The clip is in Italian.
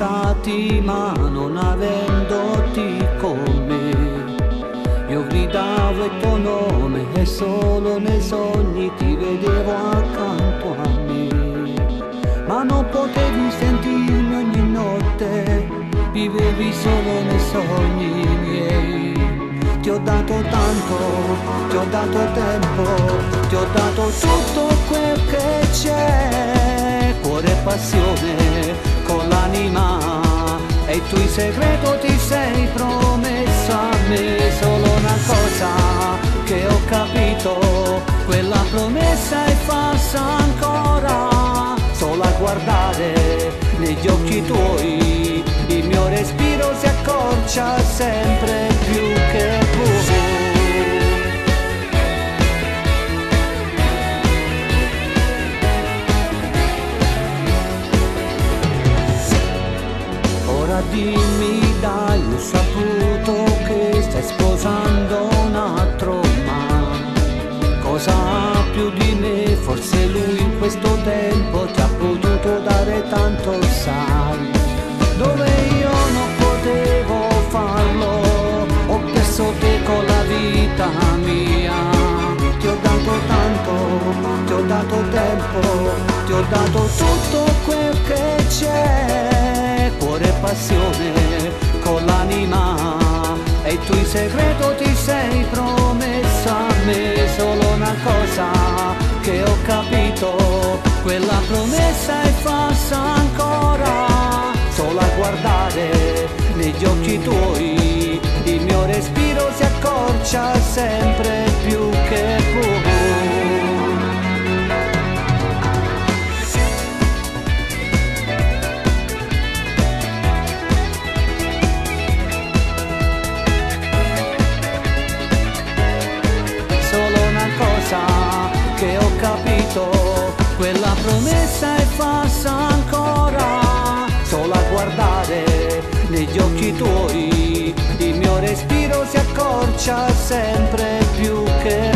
passati, ma non avendoti con me. Io gridavo il tuo nome e solo nei sogni ti vedevo accanto a me. Ma non potevi sentirmi ogni notte, vivevi solo nei sogni miei. Ti ho dato tanto, ti ho dato tempo, ti ho dato tutto quel che c'è, cuore e passione con l'anima, e il tuo segreto ti sei promesso a me. Solo una cosa che ho capito, quella promessa è falsa ancora. Solo a guardare negli occhi tuoi il mio respiro si accorcia sempre più che ora dimmi dai, ho saputo che stai sposando un altro, ma cosa ha più di me? Forse lui in questo tempo ti ha potuto dare tanto, sai, dove io non potevo farlo, ho perso te con la vita mia. Ti ho dato tanto, ti ho dato tempo, ti ho dato tutto quel che c'è, cuore e passione con l'anima, e il tuo segreto ti sei promesso a me. Solo una cosa che ho capito, quella promessa è falsa ancora. Solo a guardare negli occhi tuoi il mio respiro si accorcia sempre più che solo una cosa che ho capito, quella promessa è falsa ancora. Solo a guardare negli occhi tuoi il mio respiro si accorcia sempre più che